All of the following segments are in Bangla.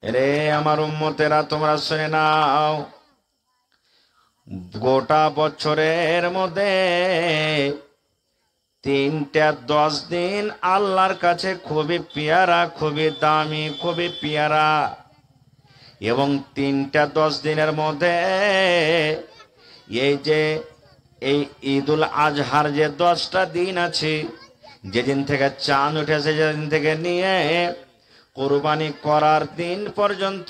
রে আমার উম্মতেরা, তোমরা শুনে নাও, গোটা বছরের মধ্যে 10 দিন আল্লাহর কাছে খুবই পেয়ারা, খুবই দামি, খুবই পেয়ারা। এবং 10 দিনের মধ্যে এই যে এই ঈদুল আজহার যে 10টা দিন আছে, যেদিন থেকে চাঁদ উঠেছে যেদিন থেকে নিয়ে কুরবানি করার দিন পর্যন্ত,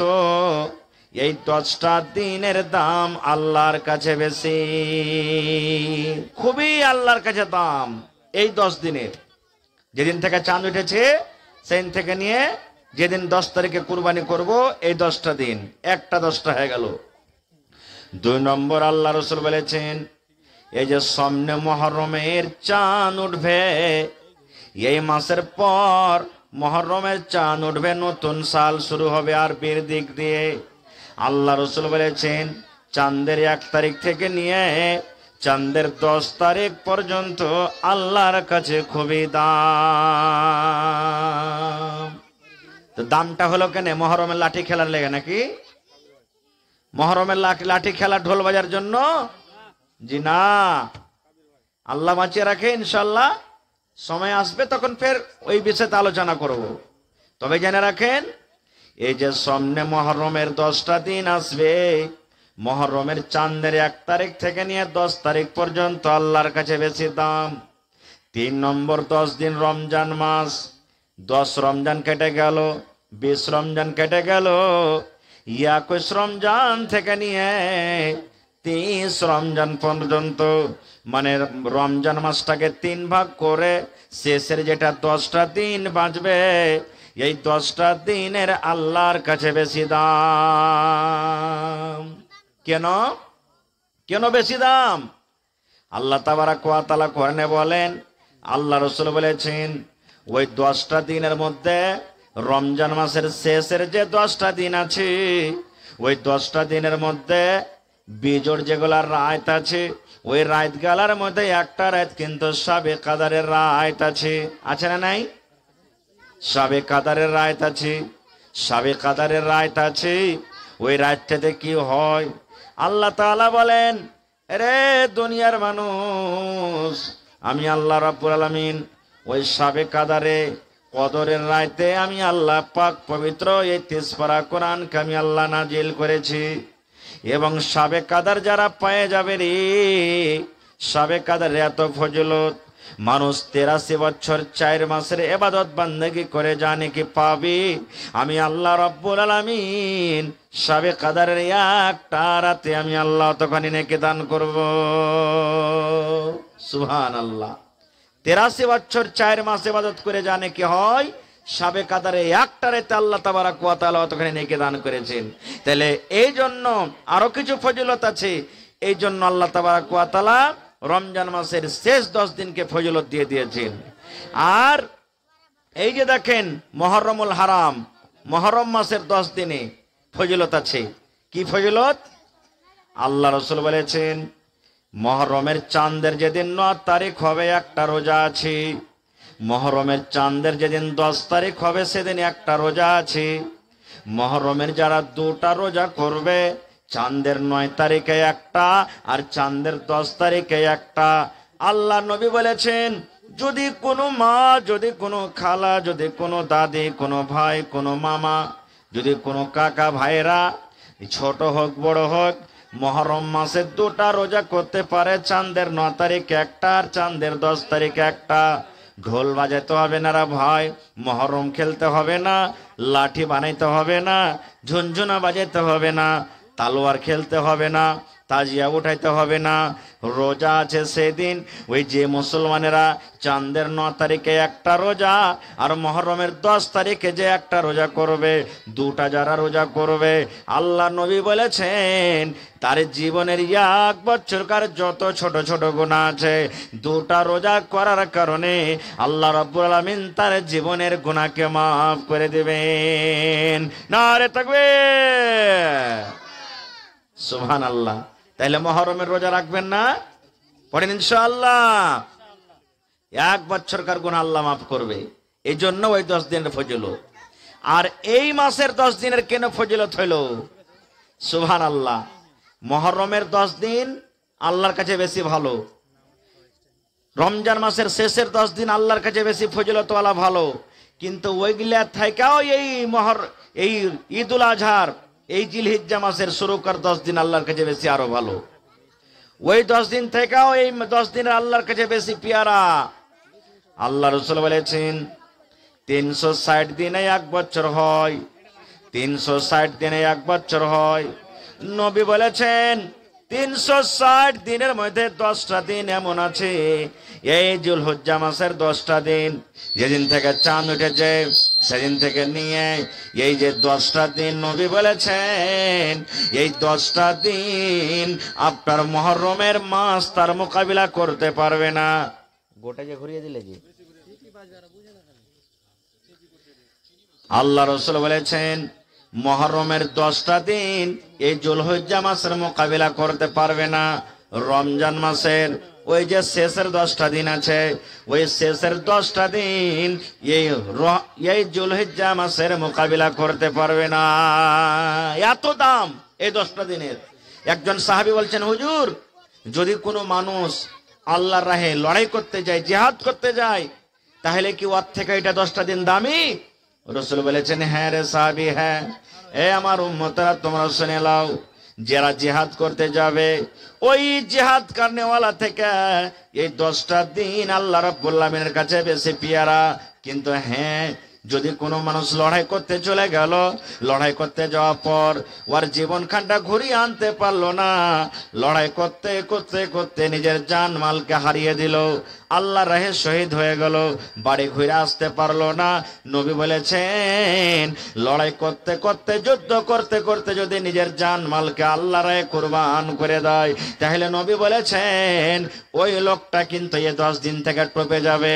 এই 10টা দিনের দাম আল্লাহর কাছে বেশি, খুবই আল্লাহর কাছে দাম। এই 10 দিনের, যেদিন থেকে চাঁদ উঠেছে সেদিন থেকে নিয়ে যেদিন 10 তারিখে কুরবানি করব, এই 10টা দিন, একটা 10টা হয়ে গেল। 2 নম্বর, আল্লাহ রাসূল বলেছেন, এই যে সামনে মুহররমের চাঁদ উঠবে, এই মাসের পর মুহররমের চাঁদ উঠবে, নতুন সাল শুরু হবে আরবির দিক দিয়ে। আল্লাহ রাসূল বলেছেন, চাঁদের 1 তারিখ থেকে নিয়ে চাঁদের 10 তারিখ পর্যন্ত আল্লাহর কাছে খুবই দাম। তো দামটা হলো কেন? মুহররমের লাঠি খেলার লেগে নাকি? মুহররমের লাঠি খেলা, ঢোল বাজার জন্য? জি না, আল্লাহ বাঁচিয়ে রাখে, ইনশাল্লাহ সময় আসবে তখন ফের ওই বিষয়ে আলোচনা করব। তবে জেনে রাখেন, এই যে সামনে মুহররমের 10টা দিন আসবে, মুহররমের চাঁদের 1 তারিখ থেকে নিয়ে 10 তারিখ পর্যন্ত আল্লাহর কাছে বেশি দাম। 3 নম্বর, 10 দিন রমজান মাস, 10 রমজান কেটে গেল, 20 রমজান কেটে গেল, 21 রমজান থেকে নিয়ে 30 রমজান পর্যন্ত, মানে রমজান মাসটাকে 3 ভাগ করে শেষের যেটা 10টা দিন বাঁচবে, এই 10টা দিনের আল্লাহর কাছে বেশি দাম। কেন? কেন বেশি দাম? আল্লাহ তাবারাক ওয়া তাআলা কোরআনে বলেন, আল্লাহ রাসূল বলেছেন, ওই 10টা দিনের মধ্যে রমজান মাসের শেষের যে 10টা দিন আছে, ওই 10টা দিনের মধ্যে বিজোড় যেগুলা রাত আছে, ওই রাত গালার মধ্যে একটা রাত কিন্তু শাবে কাদারের রাত আছে। আছে না নাই? শাবে কাদারের রাত আছে, শাবে কাদারের রাত আছে। ওই রাতটাতে কি হয়? আল্লাহ তাআলা বলেন, রে দুনিয়ার মানুষ, আমি আল্লাহ রাব্বুল আলামিন ওই শাবে কাদারে, কদরের রাতে আমি আল্লাহ পাক পবিত্র এই 30 পারা কোরআনকে আমি আল্লাহ নাজিল করেছি। এবং শাবে কাদার যারা পেয়ে যাবে রে, শাবে কাদার এত ফজিলত, মানুষ 83 বছর 4 মাসের ইবাদত বান্দেগি করে জানে কি পাবি? আমি আল্লাহ রাব্বুল আলামিন শাবে কাদারের একটা রাতে আমি আল্লাহ তখনই নেকি দান করব। সুবহানাল্লাহ। 83 বছর 4 মাস ইবাদত করে জানে কি হয়? শাবে কাদারে একটা রাতে আল্লাহ তাবারাক ওয়া তাআলা তখনই নেকি দান করেছেন। তাহলে এই জন্য আরো কিছু ফজিলত আছে, এই জন্য আল্লাহ তাবারাক ওয়া তাআলা রমজান মাসের শেষ 10 দিনকে ফজিলত দিয়ে দিয়েছেন। আর এই যে দেখেন মুহররমুল হারাম, মুহররম মাসের 10 দিনে ফজিলত আছে। কি ফজিলত? আল্লাহ রাসূল বলেছেন, মুহররমের চাঁদের যেদিন 9 তারিখ হবে একটা রোজা আছে, মুহররমের চাঁদের যেদিন 10 তারিখ হবে সেদিন একটা রোজা আছে। মুহররমের যারা 2টা রোজা করবে, চাঁদের 9 তারিখে একটা আর চাঁদের 10 তারিখে একটা, আল্লাহ নবী বলেছেন, যদি কোনো মা, যদি কোনো খালা, যদি কোনো দাদি, কোনো ভাই, কোনো মামা, যদি কোনো কাকা ভাইরা, ছোট হোক বড় হোক, মুহররম মাসে 2টা রোজা করতে পারে, চাঁদের 9 তারিখে একটা আর চাঁদের 10 তারিখে একটা, ঢোল বাজাতে হবে না রা ভাই, মুহররম খেলতে হবে না, লাঠি বানাইতে হবে না, ঝুনঝুনা বাজাইতে হবে না, তালোয়ার খেলতে হবে না, তাজিয়া উঠাইতে হবে না। রোজা আছে সেদিন ওই যে মুসলমানেরা চাঁদের 9 তারিখে একটা রোজা আর মুহররমের 10 তারিখে যে একটা রোজা করবে, 2টা যারা রোজা করবে, আল্লাহ নবী বলেছেন তার জীবনের 1 বছরকার যত ছোট ছোট গুনাহ আছে, 2টা রোজা করার কারণে আল্লাহ রাব্বুল আলামিন তার জীবনের গুনাহকে মাফ করে দিবেন। নারে তাকবীর, সুবহানাল্লাহ। তাইলে মুহররমের রোজা রাখবেন না? পড়েন ইনশাআল্লাহ। 1 বছরকার গুনাহ আল্লাহ মাফ করবে, এই জন্য ওই 10 দিনের ফজিলত। আর এই মাসের 10 দিনের কেন ফজিলত হইল? সুবহানাল্লাহ। মুহররমের 10 দিন আল্লাহর কাছে বেশি ভালো, রমজান মাসের শেষের 10 দিন আল্লাহর কাছে বেশি ফজিলতওয়ালা ভালো, কিন্তু ওইগুলা থেকেও এই ঈদুল আজহার এই জিলহিজ্জা মাসের শুরুকার 10 দিন আল্লাহর কাছে বেশি আরো ভালো। ওই 10 দিন থেকেও এই 10 দিনের আল্লাহর কাছে বেশি পিয়ারা। আল্লাহ রাসূল বলেছেন 360 দিনে 1 বছর হয়, 360 দিনে 1 বছর হয়। নবী বলেছেন 360 দিনের মধ্যে 10টা দিন এমন আছে, এই জিলহজ্জা মাসের 10টা দিন, যেদিন থেকে চাঁদ উঠেছে সেদিন থেকে নিয়ে এই যে 10টা দিন নবী বলেছেন, এই 10টা দিন আপনার মুহররমের মাস তার মোকাবিলা করতে পারবে না। গোটা যে ঘুরিয়ে দিলে যে আল্লাহ রাসূল বলেছেন মুহররমের 10টা দিন এই জিলহজ্জা মাসের মোকাবিলা করতে পারবে না। রমজান মাসের ওই যে শেষের 10টা দিন আছে, ওই শেষের 10টা দিন এই জিলহজ্জা মাসের মোকাবিলা করতে পারবে না। এত দাম এই 10টা দিনের। একজন সাহাবী বলছেন, হুজুর যদি কোনো মানুষ আল্লাহর রাহে লড়াই করতে যায়, জিহাদ করতে যায়, তাহলে কি ওর থেকে এটা 10টা দিন দামি? রাসূল বলেছেন, হ্যাঁ রে সাহাবী, হ্যাঁ। এ আমার উম্মতরা তোমরা শুনে নাও, যারা জিহাদ করতে যাবে ওই জিহাদ করনেওয়ালা থেকে এই 10টা দিন আল্লাহ রাব্বুল আলামিনের কাছে বেশি পিয়ারা। কিন্তু হ্যাঁ, যদি কোনো মানুষ লড়াই করতে চলে গেল, লড়াই করতে যাওয়ার পর ওর জীবনখানটা ঘুরিয়ে আনতে পারলো না, লড়াই করতে করতে করতে নিজের জান মালকে হারিয়ে দিল, আল্লাহর রাহে শহীদ হয়ে গেল, বাড়ি ঘুরে আসতে পারলো না। নবী বলেছেন লড়াই করতে করতে যুদ্ধ করতে করতে যদি নিজের জান মালকে আল্লাহর রাহে কুরবান করে দেয়, তাহলে নবী বলেছেন ওই লোকটা কিন্তু এই 10 দিন থেকে টপে যাবে।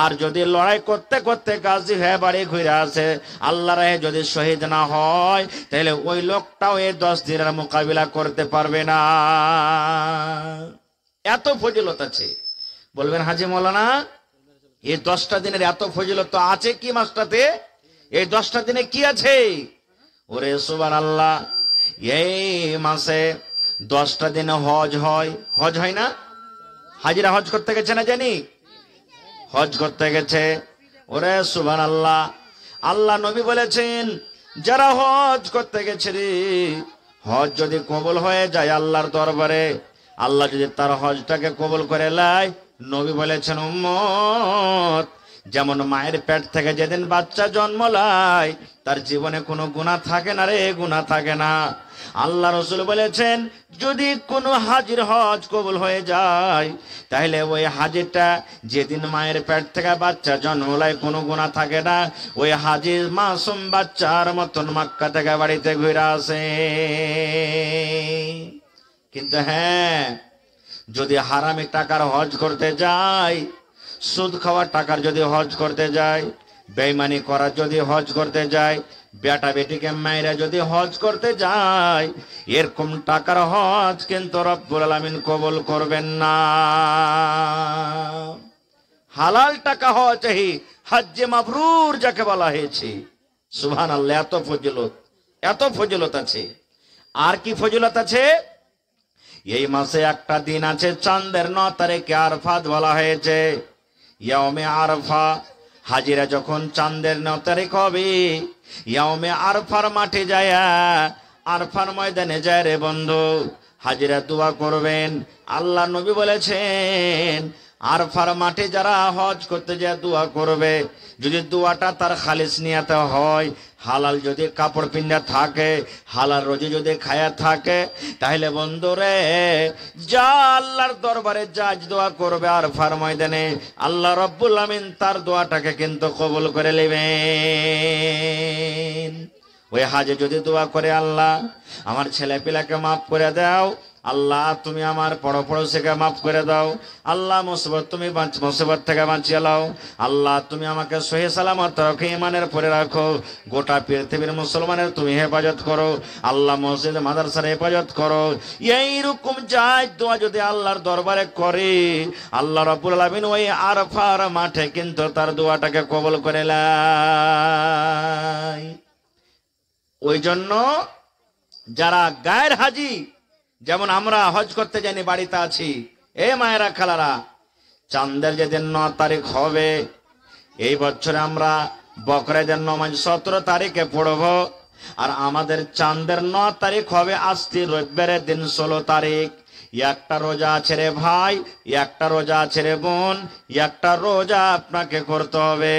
আর যদি লড়াই করতে করতে গাজী হয়ে বাড়ি ঘুরে আসে, আল্লাহর রাহে যদি শহীদ না হয়, তাহলে ওই লোকটাও এই 10 দিনের মোকাবিলা করতে পারবে না। এত ফজিলত আছে। বলবেন হাজী মাওলানা এই 10টা দিনের এত ফজিলত তো আছে কি মাসটাতে? এই 10টা দিনে কি আছে? ওরে সুবহানাল্লাহ, এই মাসে 10টা দিনে হজ হয়। হজ হয় না? হাজিরা হজ করতে গেছে না জানি? হজ করতে গেছে। ওরে সুবহানাল্লাহ, আল্লাহ নবী বলেছেন যারা হজ করতে গেছে রে, হজ যদি কবুল হয়ে যায় আল্লাহর দরবারে, আল্লাহ যদি তার হজটাকে কবুল করে নেয়, নবী বলেছেন উম্মত যেমন মায়ের পেট থেকে যেদিন বাচ্চা জন্ম নেয় তার জীবনে কোনো গুনাহ থাকে না রে, গুনাহ থাকে না। আল্লাহ রাসূল বলেছেন যদি কোনো হাজির হজ কবুল হয়ে যায়, তাহলে ওই হাজিরটা যেদিন মায়ের পেট থেকে বাচ্চা জন্ম নেয় কোনো গুনাহ থাকে না, ওই হাজির মাসুম বাচ্চার মতন মক্কা থেকে বাড়িতে ঘুরে আসে। কিন্তু হ্যাঁ, যদি হারামি টাকার হজ করতে যায়, সুদ খাওয়া টাকার যদি হজ করতে যায়, বেঈমানি করার যদি হজ করতে যায়, বেটা বেটিকে মাইরা যদি হজ করতে যায়, এরকম টাকার হজ কিন্তু রব্বুল আলামিন কবুল করবেন না। হালাল টাকা হওয়া চাই, হজ্জে মাবরুর যাকে বলা হয়েছে। সুবহানাল্লাহ, এত ফজিলত, এত ফজিলত আছে। আর কি ফজিলত আছে? এই মাসে একটা দিন আছে চাঁদের 9 তারিখে আরফাত বলা হয়েছে, ইয়াউমে আরফা। হাজিরা যখন চাঁদের 9 তারিখ হবে, ইয়াউমে আরফার মাঠে যায়, আরফার ময়দানে যায় রে বন্ধু, হাজিরা দোয়া করবেন। আল্লাহ নবী বলেছেন আরফার মাঠে যারা হজ করতে যায় দোয়া করবে, যদি দোয়াটা তার খালিস নিয়াতে হয়, হালাল যদি কাপড় পিন্ধা থাকে, হালাল রোজি যদি খায়া থাকে, তাহলে বন্ধুরে যা আল্লাহর দরবারে যা দোয়া করবে আরফার ময়দানে, আল্লাহ রব্বুল আমিন তার দোয়াটাকে কিন্তু কবুল করে নেবেন। ওই হাজে যদি দোয়া করে আল্লাহ আমার ছেলে পিলাকে মাফ করে দাও, আল্লাহ তুমি আমার পড়োশিকে মাফ করে দাও। আল্লাহ মুসিবত থেকে বাঁচিয়ে লাও। আল্লাহ তুমি আমাকে সহি সালামত রাখো, ঈমানের পরে রাখো। গোটা পৃথিবীর মুসলমানের তুমি হেফাজত করো। আল্লাহ মসজিদ মাদ্রাসার হেফাজত করো। এইরকম যায় দোয়া যদি আল্লাহর দরবারে করে, আল্লাহ রাব্বুল আলামিন ওই আরাফার মাঠে কিন্তু তার দোয়াটাকে কবুল করে নেয়। ওই জন্য যারা গায়ের হাজি, যেমন আমরা হজ করতে জানি, বাড়িতে আছি, এ মায়েরা খালারা, চাঁদের যেদিন 9 তারিখ হবে, এই বছরে আমরা বকরাদের নামাজ 17 তারিখে পড়ব। আর আমাদের চাঁদের 9 তারিখ হবে আসতি রবিবারের দিন 16 তারিখ। একটা রোজা আছে রে ভাই, একটা রোজা আছে রে বোন, একটা রোজা আপনাকে করতে হবে,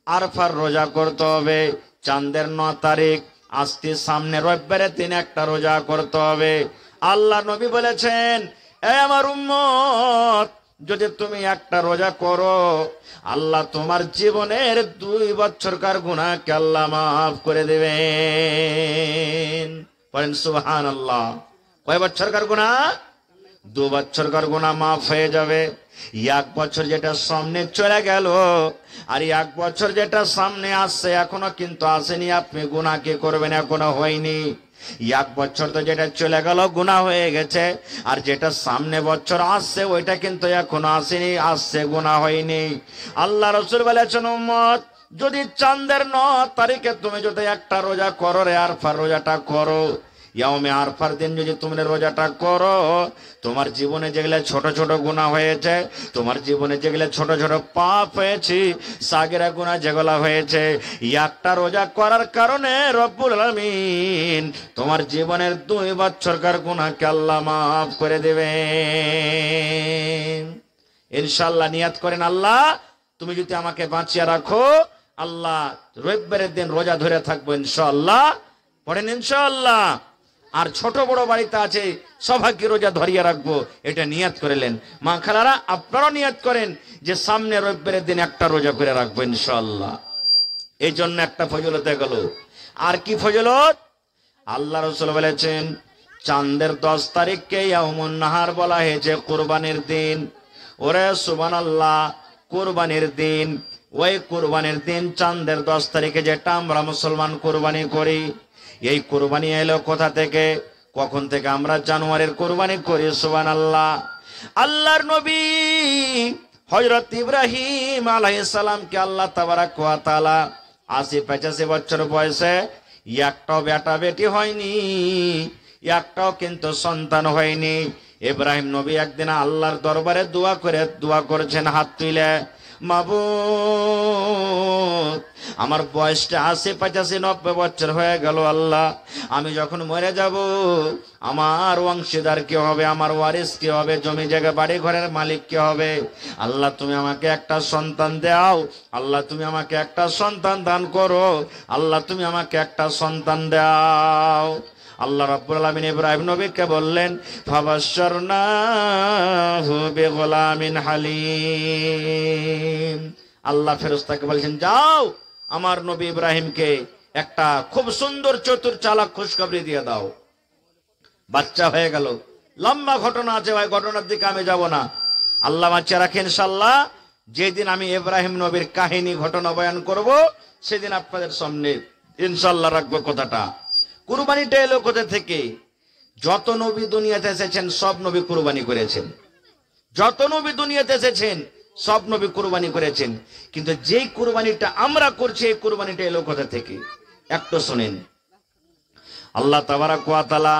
আরফার রোজা করতে হবে। চাঁদের 9 তারিখ আসতে সামনে রবিবারের দিন একটা রোজা করতে হবে। আল্লাহ নবী বলেছেন, এ আমার উম্মত, যদি তুমি একটা রোজা করো, আল্লাহ তোমার জীবনের 2 বছরকার গুনাহকে আল্লাহ মাফ করে দেবেন। বলেন সুবহানাল্লাহ। কয় বছরকার গুনাহ? 2 বছরকার গুনাহ মাফ হয়ে যাবে। 1 বছর যেটা সামনে চলে গেল, আর 1 বছর যেটা সামনে আসছে এখনো কিন্তু আসেনি, আপনি গুনাহ কি করবেন? এখনো হয়নি। 1 বছর তো যেটা চলে গেল গুনাহ হয়ে গেছে, আর যেটা সামনে বছর আসছে ওইটা কিন্তু এখনো আসেনি, আসছে, গুনাহ হয়নি। আল্লাহ রাসূল বলেছেন, উম্মত, যদি চাঁদের 9 তারিখে তুমি যদি একটা রোজা করো রে, আরফার রোজাটা করো, ইয়াউমে আরফার দিন যদি তুমি রোজাটা করো, তোমার জীবনে যেগুলো ছোট ছোট গুনাহ হয়েছে, তোমার জীবনে যেগুলো ছোট ছোট পাপ হয়েছে, সাগিরা গুনাহ যেগুলো হয়েছে, একটা রোজা করার কারণে রব্বুল আলামিন তোমার জীবনের 2 বছরকার গুনাহকে আল্লাহ মাফ করে দেবেন। ইনশাআল্লাহ নিয়াত করেন, আল্লাহ তুমি যদি আমাকে বাঁচিয়ে রাখো, আল্লাহ রবিবারের দিন রোজা ধরে থাকবো ইনশাআল্লাহ। পড়েন ইনশাআল্লাহ। আর ছোট বড় বাড়িতে আছে সবাইকে রোজা ধরিয়ে রাখবো, এটা নিয়াত করেলেন। মা খালারা, আপনারাও নিয়াত করেন যে সামনে রবিবারের দিন একটা রোজা করে রাখবো ইনশাআল্লাহ। এই জন্য একটা ফজিলত গেল। আর কি ফজিলত? আল্লাহ রাসূল বলেছেন, চাঁদের 10 তারিখকে ইয়াউমুন নাহার বলা হয়েছে, কুরবানির দিন। ওরে সুবহানাল্লাহ, কুরবানির দিন। ওই কুরবানির দিন চাঁদের 10 তারিখে যেটা আমরা মুসলমান কুরবানি করি, এই কুরবানি এলো কোথা থেকে? কখন থেকে আমরা জানুয়ারির কুরবানি করি? সুবহানাল্লাহ। আল্লাহর নবী হযরত ইব্রাহিম আলাইহিস সালামকে আল্লাহ তাবারাক ওয়া তাআলা 80-85 বছর বয়সে একটাও বেটা বেটি হয়নি, একটাও কিন্তু সন্তান হয়নি। ইব্রাহিম নবী একদিন আল্লাহর দরবারে দোয়া করেছেন হাত তুলে, মাবুদ, আমার বয়সটা 80-85-90 বছর হয়ে গেল। আল্লাহ, আমি যখন মরে যাব আমার অংশীদার কে হবে? আমার ওয়ারিস কে হবে? জমি জায়গা বাড়ি ঘরের মালিক কে হবে? আল্লাহ তুমি আমাকে একটা সন্তান দাও। আল্লাহ তুমি আমাকে একটা সন্তান দান করো। আল্লাহ তুমি আমাকে একটা সন্তান দাও। আল্লাহ রাব্বুল আলামিন ইব্রাহিম নবীকে বললেন, ফাবাশশারনাহু বিগুলামিন হালিম। আল্লাহ ফেরেশতাকে বলেছেন, যাও আমার নবী ইব্রাহিমকে একটা খুব সুন্দর চতুর চালাক খুশখবরি দিয়ে দাও। বাচ্চা হয়ে গেল। লম্বা ঘটনা আছে ভাই, ঘটনার দিকে আমি যাব না। আল্লাহ বাচ্চা রাখেন ইনশাআল্লাহ। যেদিন আমি ইব্রাহিম নবীর কাহিনী ঘটনা বয়ান করব, সেদিন আপনাদের সামনে ইনশাআল্লাহ রাখবো কথাটা। কুরবানিটা এলো কোথা থেকে? যত নবী দুনিয়াতে এসেছেন সব নবী কুরবানি করেছেন। যত নবী দুনিয়াতে এসেছেন সব নবী কুরবানি করেছেন। কিন্তু যেই কুরবানিটা আমরা করছি, এই কুরবানিটা এলো কোথা থেকে? একটু শুনেন। আল্লাহ তাবারাক ওয়া তাআলা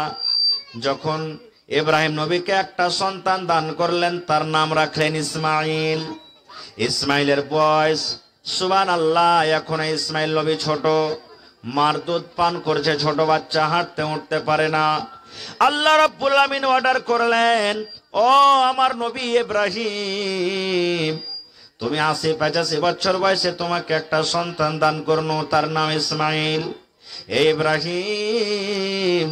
যখন ইব্রাহিম নবীকে একটা সন্তান দান করলেন, তার নাম রাখলেন ইসমাইল। ইসমাইলের বয়স, সুবহানাল্লাহ, এখন ইসমাইল নবী ছোট, মার দুধ পান করছে, ছোট বাচ্চা, হাঁটতে উঠতে পারে না। আল্লাহ রাব্বুল আলামিন অর্ডার করলেন, ও আমার নবী ইব্রাহিম, তুমি 80-85 বছর বয়সে তোমাকে একটা সন্তান দান করনো, তার নাম ইসমাইল। হে ইব্রাহিম,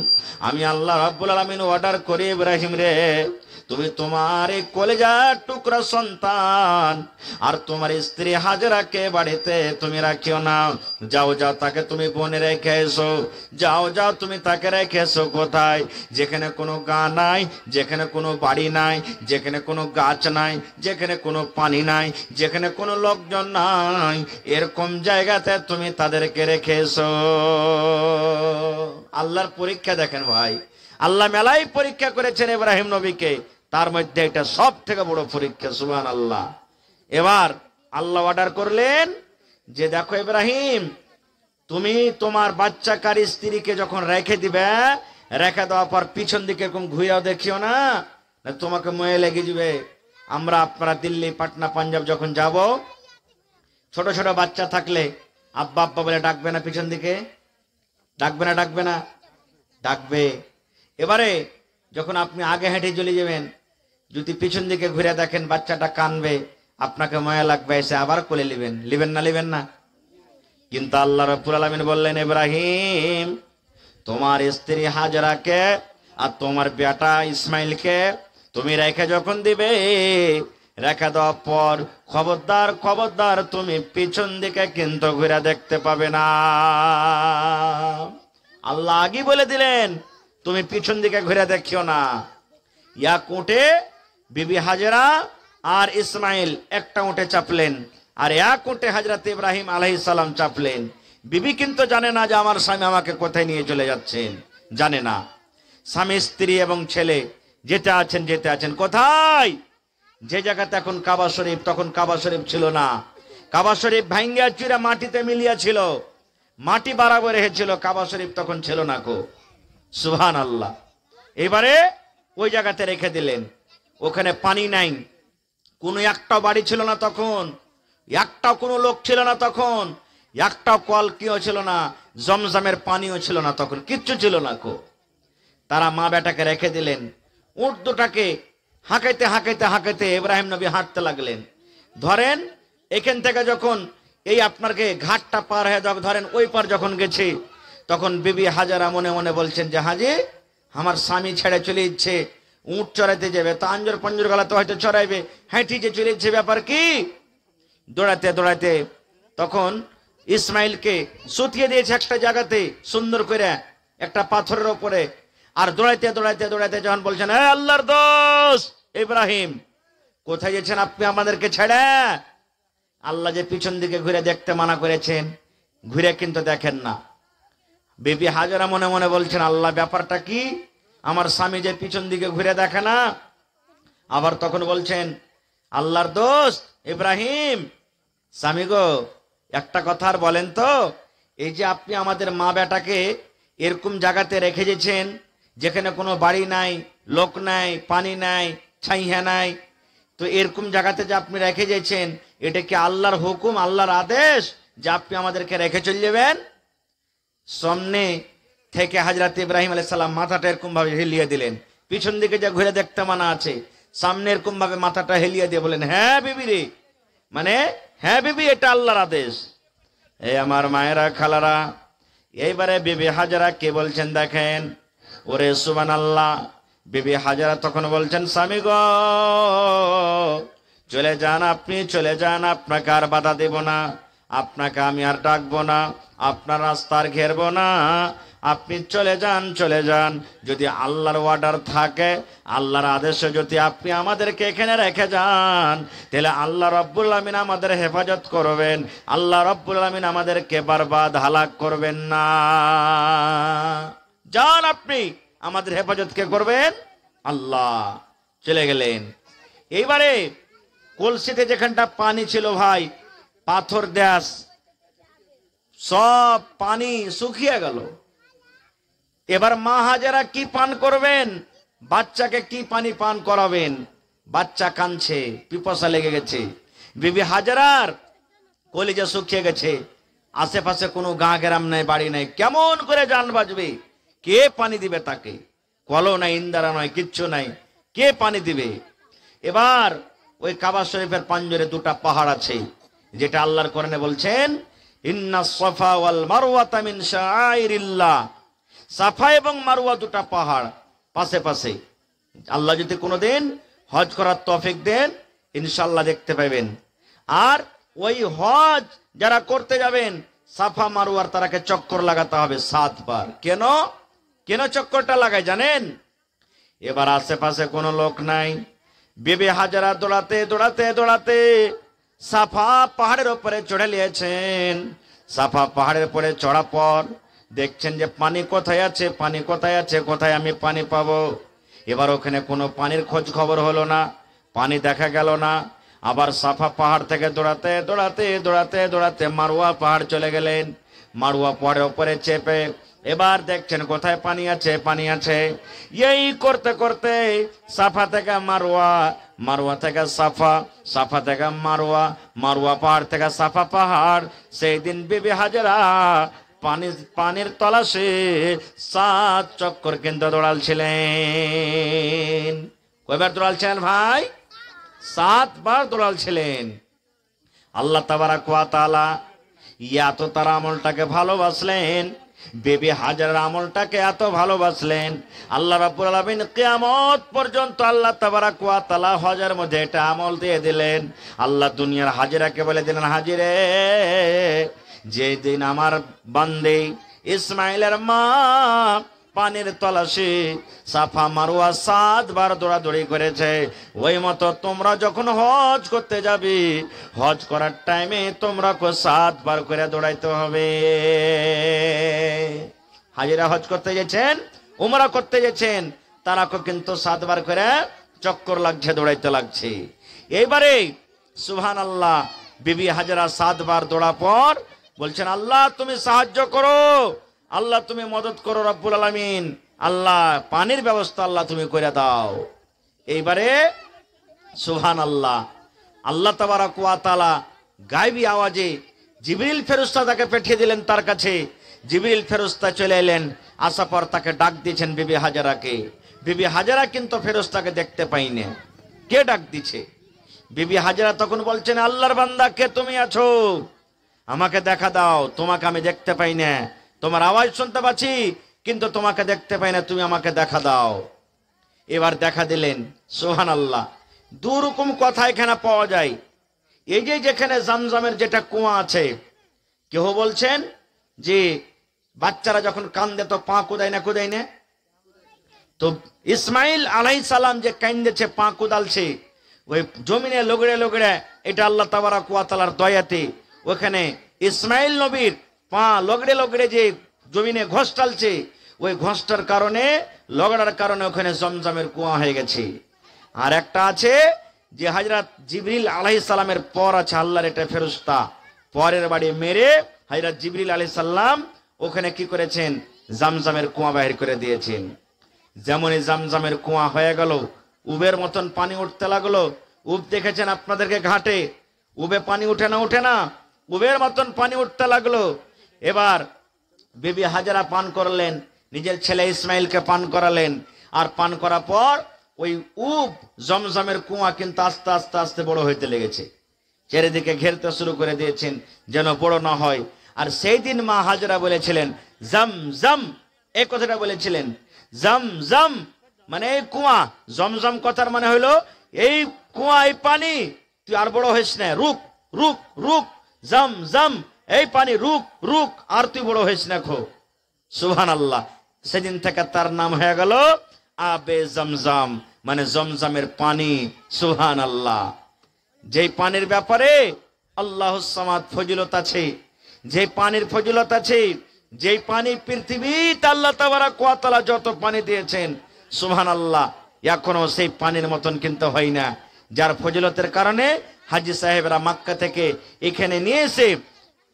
আমি আল্লাহ রাব্বুল আলামিন অর্ডার করি, ইব্রাহিম রে, তুমি তোমার এই কলেজার টুকরা সন্তান আর তোমার স্ত্রী হাজরাকে বাড়িতে তুমি রাখিও না। যাও যাও, তাকে তুমি বনে রেখে এসো। যাও যাও, তুমি তাকে রেখে এসো কোথায়? যেখানে কোনো গা নাই, যেখানে কোনো বাড়ি নাই, যেখানে কোনো গাছ নাই, যেখানে কোনো পানি নাই, যেখানে কোনো লোকজন নাই, এরকম জায়গাতে তুমি তাদেরকে রেখে এসো। আল্লাহর পরীক্ষা দেখেন ভাই, আল্লাহ মেলাই পরীক্ষা করেছেন ইব্রাহিম নবীকে, তার মধ্যে এটা সব থেকে বড় পরীক্ষা। সুবহানাল্লাহ। এবার আল্লাহ অর্ডার করলেন যে দেখো ইব্রাহিম, তুমি তোমার বাচ্চাকার স্ত্রীকে যখন রেখে দিবে, রেখে দেওয়ার পর পিছন দিকে এরকম ঘুরেও দেখিও না, তোমাকে ময়ে লেগে যাবে। আপনারা দিল্লি, পাটনা, পাঞ্জাব যখন যাব, ছোট ছোট বাচ্চা থাকলে আব্বা আব্বা বলে ডাকবে না? পিছন দিকে ডাকবে না? ডাকবে না? ডাকবে। এবারে যখন আপনি আগে হেঁটে চলে যাবেন, যদি পিছন দিকে ঘুরে দেখেন বাচ্চাটা কানবে, আপনাকে মায়া লাগবে, এসে আবার কোলে নেবেন। নেবেন না? নেবেন না? কিন্তু আল্লাহ রাব্বুল আলামিন বললেন, ইব্রাহিম, তোমার স্ত্রী হাজরাকে আর তোমার বেটা ইসমাইলকে তুমি রেখে যখন দিবে, রেখে দেওয়ার পর খবরদার খবরদার তুমি পিছন দিকে কিন্তু ঘুরে দেখতে পাবে না। আল্লাহ আগে বলে দিলেন তুমি পিছন দিকে ঘুরে দেখিও না। ইয়া উঠে বিবি হাজরা আর ইসমাইল একটা উঠে চাপলেন, আর এক উঠে হযরত ইব্রাহিম আলাইহিস সালাম চাপলেন। বিবি কিন্তু জানে না যে আমার স্বামী আমাকে কোথায় নিয়ে চলে যাচ্ছেন, জানে না। স্বামী, স্ত্রী এবং ছেলে যেতে আছেন কোথায়? যে জায়গাতে এখন কাবা শরীফ, তখন কাবা শরীফ ছিল না। কাবা শরীফ ভাঙ্গিয়া চুরা মাটিতে মিলিয়া ছিল, মাটি বরাবর রেখেছিল, কাবা শরীফ তখন ছিল না কো। সুবহানাল্লাহ। এবারে ওই জায়গাতে রেখে দিলেন। ওখানে পানি নাই, কোনো একটাও বাড়ি ছিল না তখন, একটাও কোনো লোক ছিল না তখন, একটাও কল কিও ছিল না, জমজমের পানিও ছিল না তখন, কিচ্ছু ছিল না কো। তারা মা বেটাকে রেখে দিলেন। উট দুটাকে হাঁকাইতে হাঁকাইতে হাঁকাইতে ইব্রাহিম নবী হাঁটতে লাগলেন। ধরেন এখান থেকে যখন এই আপনাকে ঘাটটা পার হয়ে ধরেন ওই পার যখন গেছে, তখন বিবি হাজারা মনে মনে বলছেন যে হাজি, আমার স্বামী ছেড়ে চলে যাচ্ছে, উট চড়াইতে যাবে, তা আঞ্জর পঞ্জর গলা তো হয়তো চড়াইবে, হেঁটি যে চলে যাচ্ছে, ব্যাপার কি? দৌড়াতে দৌড়াতে তখন ইসমাইলকে সুতিয়ে দিয়েছে একটা জায়গাতে সুন্দর করে, একটা পাথরের উপরে। আর দৌড়াইতে দৌড়াইতে দৌড়াইতে যখন বলছেন, হে আল্লাহর দোস্ত ইব্রাহিম, কোথায় গেছেন আপনি আমাদেরকে ছেড়ে? আল্লাহ যে পিছন দিকে ঘুরে দেখতে মানা করেছেন, ঘুরে কিন্তু দেখেন না। বিবি হাজরা মনে মনে বলছেন, আল্লাহ ব্যাপারটা কি? আমার স্বামী যে পিছন দিকে ঘুরে দেখে না। আবার তখন বলছেন, আল্লাহর দোস্ত ইব্রাহিম, স্বামী গো, একটা কথা আর বলেন তো, এই যে আপনি আমাদের মা বেটাকে এরকম জায়গাতে রেখে গেছেন, যেখানে কোনো বাড়ি নাই, লোক নাই, পানি নাই, ছাইহা নাই, তো এরকম জায়গাতে যে আপনি রেখে গেছেন, এটা কি আল্লাহর হুকুম, আল্লাহর আদেশ যে আপনি আমাদেরকে রেখে চলে যাবেন? সামনে থেকে হযরত ইব্রাহিম আলাইহিস সালাম মাথাটা এরকম ভাবে হেলিয়ে দিলেন। পিছন দিকে যা ঘুরে দেখতে মানা আছে, সামনে এরকম ভাবে মাথাটা হেলিয়ে দিয়ে বলেন, হ্যাঁ বিবি রে, মানে হ্যাঁ বিবি, এটা আল্লাহর আদেশ। এই আমার মায়েরা, খালারা, এইবারে বিবি হাজরা কে বলছেন দেখেন, ওরে সুবহানাল্লাহ। বিবি হাজরা তখন বলছেন, স্বামী গো, চলে যান, আপনি চলে যান, আপনাকে আর বাধা দেব না, আপনাকে আমি আর ডাকবো না, আপনার রাস্তার ঘেরবো না, আপনি চলে যান, চলে যান। যদি আল্লাহর অর্ডার থাকে, আল্লাহর আদেশে যদি আপনি আমাদেরকে এখানে রেখে যান, তাহলে আল্লাহ রাব্বুল আলামিন আমাদের হেফাজত করবেন, আল্লাহ রাব্বুল আলামিন আমাদেরকে বরবাদ হালাক করবেন না। যান, আপনি আমাদের হেফাজত কে করবেন? আল্লাহ। চলে গেলেন। এইবারে কলসিতে যেখানটা পানি ছিল ভাই, পাথর দেশ, সব পানি শুকিয়ে গেল। এবার মা হাজেরা কি পান করবেন? বাচ্চাকে কি পানি পান করাবেন? বাচ্চা কাঁদছে, পিপাসা লেগে গেছে। বিবি হাজেরার কলিজা শুকিয়ে গেছে, আশেপাশে কোনো গা গ্রাম নাই, বাড়ি নাই, কেমন করে জান বাজবে? কে পানি দিবে তাকে? কলও নাই, ইন্দারা নয়, কিচ্ছু নাই, কে পানি দিবে? এবার ওই কাবা শরীফের পাঞ্জরে দুটা পাহাড় আছে, যেটা আল্লাহর কোরআনে বলছেন, ইন্নাস সাফা ওয়াল মারওয়াতা মিন শাআইরিল্লাহ। সাফা এবং মারওয়া দুটা পাহাড় পাশে পাশে, আল্লাহ যদি কোনোদিন হজ করার তৌফিক দেন ইনশাআল্লাহ দেখতে পাবেন। আর ওই হজ যারা করতে যাবেন সাফা মারওয়ার তারাকে চক্কর লাগাতে হবে 7 বার। কেন কেন চক্করটা লাগায় জানেন? এবার আশেপাশে কোনো লোক নাই, বিবি হাজারা দৌড়াতে দৌড়াতে দৌড়াতে সাফা পাহাড়ের উপরে চড়ে নিয়েছেন। সাফা পাহাড়ের উপরে চড়া পর দেখছেন যে পানি কোথায় আছে, পানি কোথায় আছে, কোথায় আমি পানি পাবো। এবার ওখানে কোনো পানির খোঁজ খবর হলো না, পানি দেখা গেল না। আবার সাফা পাহাড় থেকে দৌড়াতে দৌড়াতে দৌড়াতে দৌড়াতে মারওয়া পাহাড় চলে গেলেন। মারওয়া পাহাড়ের উপরে চেপে এবার দেখছেন কোথায় পানি আছে, পানি আছে। এই করতে করতে সাফা থেকে মারওয়া, মারওয়া থেকে সাফা, সাফা থেকে মারওয়া, মারওয়া পাহাড় থেকে সাফা পাহাড়। সেই দিন বিবি হাজেরা পানির তলাশে 7 চক্কর কিন্তু দৌড়ালছিলেন। কয়বার দৌড়ালছিলেন ভাই? 7 বার দৌড়ালছিলেন। আল্লাহ তাবারাক ওয়া তাআলা এত তার আমলটাকে ভালোবাসলেন, বিবি হাজারার আমলটাকে এত ভালোবাসলেন, আল্লাহ রাব্বুল আলামিন কিয়ামত পর্যন্ত আল্লাহ তাবারাক ওয়া তাআলা হজের মধ্যে এটা আমল দিয়ে দিলেন। আল্লাহ দুনিয়ার হাজিরাকে বলে দিলেন, হাজিরে যেদিন আমার বান্দে ইসমাইলের মা পানির তলাশে সাফা মারওয়া 7 বার দৌড়াদৌড়ি করেছে, ওই মতো তোমরা যখন হজ করতে যাবে হজ করার টাইমে তোমরা 7 বার করে দৌড়াইতে হবে। হাজিরা হজ করতে গেছেন, উমরা করতে গেছেন, তারা কিন্তু 7 বার করে চক্কর লাগছে, দৌড়াইতে লাগছে। এইবারে সুবহানাল্লাহ বিবি হাজরা 7 বার দৌড়া পর বলছেন, আল্লাহ তুমি সাহায্য করো, আল্লাহ তুমি মদত করো রব্বুল আলামিন, আল্লাহ পানির ব্যবস্থা আল্লাহ তুমি করে দাও। এইবারে সুবহানাল্লাহ আল্লাহ তাবারাক ওয়া তাআলা গায়বী আওয়াজে জিবরিল ফেরেশতা তাকে পাঠিয়ে দিলেন তার কাছে। জিবরিল ফেরেশতা চলে এলেন, আসার পর তাকে ডাক দিয়েছেন বিবি হাজারাকে। বিবি হাজারা কিন্তু ফেরেশতাকে দেখতে পাইনি, কে ডাক দিছে? বিবি হাজারা তখন বলছেন, আল্লাহর বান্দা কে তুমি আছো? আমাকে দেখা দাও, তোমাকে আমি দেখতে পাই না, তোমার আওয়াজ শুনতে পাচ্ছি কিন্তু তোমাকে দেখতে পাই না, তুমি আমাকে দেখা দাও। এবার দেখা দিলেন। সুবহানাল্লাহ, 2 রকম কথা এখানে পাওয়া যায়। এই যে যেখানে জামজামের যেটা কুয়া আছে, কেউ বলছেন যে বাচ্চারা যখন কান্দে তো পা কুদায় না, কুদায় না? তো ইসমাইল আলাইহিস সালাম যে কান্দেছে, পা কুদালছে, ওই জমিনে লগড়ে লগড়ে, এটা আল্লাহ তাবারাক ওয়া তাআলার দয়াতে ওখানে ইসমাইল নবীর পা লগড়ে লগড়ে যে জমিনে ঘষ টালছে, ওই ঘষটার কারণে, লগড়ার কারণে ওখানে জমজমের কুয়া হয়ে গেছে। আর একটা আছে যে হযরত জিবরিল আলাইহিস সালামের পর আছে আল্লাহর এটা ফেরেশতা, পরের বাড়ি মেরে হযরত জিবরিল আলাইহিস সালাম ওখানে কি করেছেন? জমজমের কুয়া বাহির করে দিয়েছেন। যেমনই জমজমের কুয়া হয়ে গেল, উবের মতন পানি উঠতে লাগলো। উব দেখেছেন আপনাদেরকে ঘাটে, উবে পানি উঠে না, উঠে না, উবের মতন পানি উঠতে লাগলো। এবার বিবি হাজারা পান করলেন, নিজের ছেলে ইসমাইলকে পান করালেন। আর পান করার পর ওই উব জমজমের কুয়া কিন্তু আস্তে আস্তে আস্তে বড় হইতে লেগেছে, চারিদিকে ঘেরতে শুরু করে দিয়েছেন যেন বড় না হয়। আর সেই দিন মা হাজরা বলেছিলেন জম জম, এই কথাটা বলেছিলেন, জম জম মানে এই কুয়া, জমজম কথার মানে হইলো এই কুয়া, এই পানি তুই আর বড় হইস না, রুক রুক রুক, জম জম এই পানি রুক রুক, আর তুই বড় হইস না খো। সুবহানাল্লাহ, সেদিন থেকে তার নাম হয়ে গেল আবে জমজম, মানে জমজমের পানি। সুবহানাল্লাহ, যেই পানির ব্যাপারে আল্লাহুস সামাদ ফজিলত আছে, যে পানির ফজিলত আছে, যেই পানি পৃথিবীতে আল্লাহ তাবারাক ওয়া তাআলা যত পানি দিয়েছেন, সুবহানাল্লাহ, এখনো সেই পানির মতন কিন্তু হয় না। যার ফজিলতের কারণে হাজী সাহেবরা মক্কা থেকে এখানে নিয়ে এসে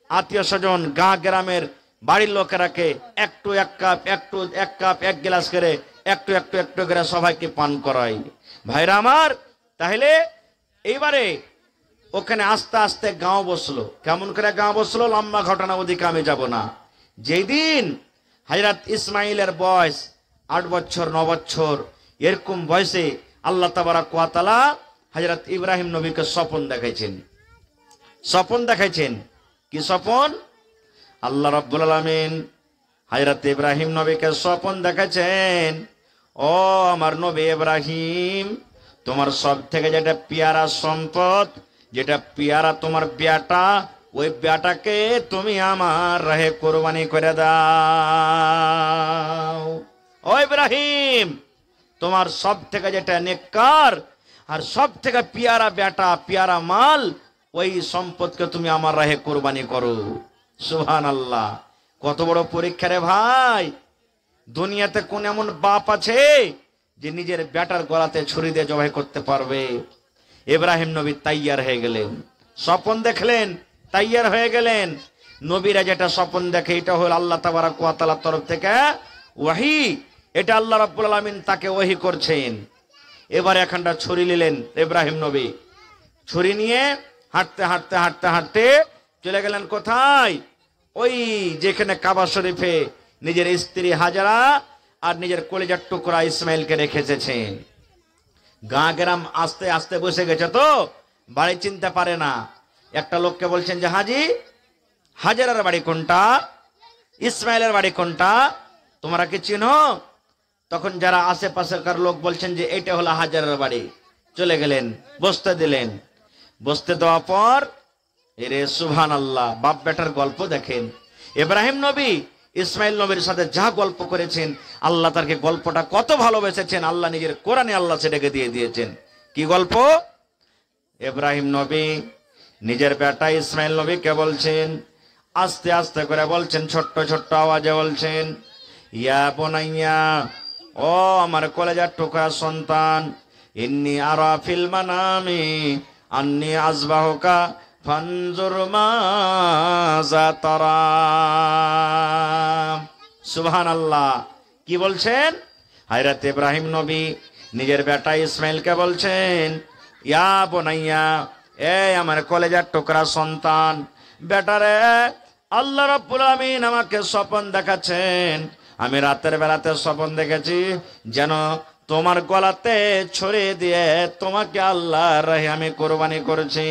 আত্মীয় স্বজন, গাঁ গ্রামের বাড়ির লোকেরাকে একটু এক কাপ, একটু এক কাপ, এক গ্লাস করে একটু একটু একটু করে সবাইকে পান করাই। ভাইরা আমার, তাহলে এইবারে ওখানে আস্তে আস্তে গাঁও বসলো। কেমন করে গাঁও বসলো, লম্বা ঘটনা, ওদিকে আমি যাব না। যেই দিন হযরত ইসমাইলের বয়স 8 বছর 9 বছর এরকম বয়সে আল্লাহ তাবারাক ওয়া তাআলা হযরত ইব্রাহিম নবীকে স্বপ্ন দেখাইছেন। স্বপ্ন দেখাইছেন কি স্বপ্ন? আল্লাহ রাব্বুল আলামিন হযরত ইব্রাহিম নবীকে স্বপ্ন দেখাইছেন, ও আমার নবী ইব্রাহিম, তোমার সব থেকে যেটা পেয়ারা সম্পদ, যেটা পেয়ারা তোমার বেটা, ওই বেটাকে তুমি আমার রাহে কোরবানি করে দাও। ও ইব্রাহিম, তোমার সব থেকে যেটা নেককার আর সব থেকে পেয়ারা বেটা, পেয়ারা মাল, ওই সম্পদকে তুমি আমার রাহে কোরবানি করো। সুবহানাল্লাহ। কত বড় পরীক্ষা রে ভাই! দুনিয়াতে কোন এমন বাপ আছে যে নিজের বেটার গলাতে ছুরি দিয়ে জবাই করতে পারবে? ইব্রাহিম নবী তাইয়ার হয়ে গেলেন, স্বপ্ন দেখলেন, তাইয়ার হয়ে গেলেন। নবীরা যেটা স্বপ্ন দেখে এটা হল আল্লাহ তাবারাক ওয়া তাআলার তরফ থেকে ওয়াহি। এটা আল্লাহ রাব্বুল আলামিন তাকে ওয়াহি করছেন। এবার এখানটা ছুরি নিলেন ইব্রাহিম নবী, ছুরি নিয়ে হাঁটতে হাঁটতে হাঁটতে হাঁটতে চলে গেলেন কোথায়? ওই যেখানে কাবা শরীফে নিজের স্ত্রী হাজারা আর নিজের কলিজার টুকরা ইসমাইলকে রেখে এসেছেন। গা গ্রাম আস্তে আস্তে বসে গেছে, তো বাড়ি চিনতে পারে না। একটা লোককে বলছেন যে হাজি, হাজারার বাড়ি কোনটা, ইসমাইলের বাড়ি কোনটা, তোমরা কি চিনো? তখন যারা আশেপাশেকার লোক বলছেন যে এটা হলো হাজারার বাড়ি। চলে গেলেন, বসতে দিলেন। বসতে দেওয়ার পর এরে সুবহানাল্লাহ, বাপ বেটার গল্প দেখেন। ইব্রাহিম নবী ইসমাইল নবীর সাথে যা গল্প করেছেন, আল্লাহ তাকে গল্পটা কত ভালোবেসেছেন, আল্লাহ নিজের কোরআনে আল্লাহ সেটাকে দিয়ে দিয়েছেন। কি গল্প? ইব্রাহিম নবী নিজের বেটা ইসমাইল নবীকে বলছেন, আস্তে আস্তে করে বলছেন, ছোট্ট ছোট্ট আওয়াজে বলছেন, ইয়া বুনাইয়া, ও আমার কলেজার টুকরা সন্তান, ইন্নী আরা ফিল মানামি আন্নী আযবাহুকা ফানজুর মাযা তারা। সুবহানাল্লাহ। কি বলছেন? হযরত ইব্রাহিম নবী নিজের বেটা ইসমাইলকে বলছেন, ইয়া বুনাইয়া, এই আমার কলেজার টুকরা সন্তান, বেটারে, আল্লাহ রাব্বুল আলামিন আমাকে স্বপ্ন দেখাচ্ছেন। আমি রাতের বেলাতে স্বপ্ন দেখেছি যেন তোমার গলাতে ছুরি দিয়ে তোমাকে আল্লাহর রাহে আমি কোরবানি করেছি।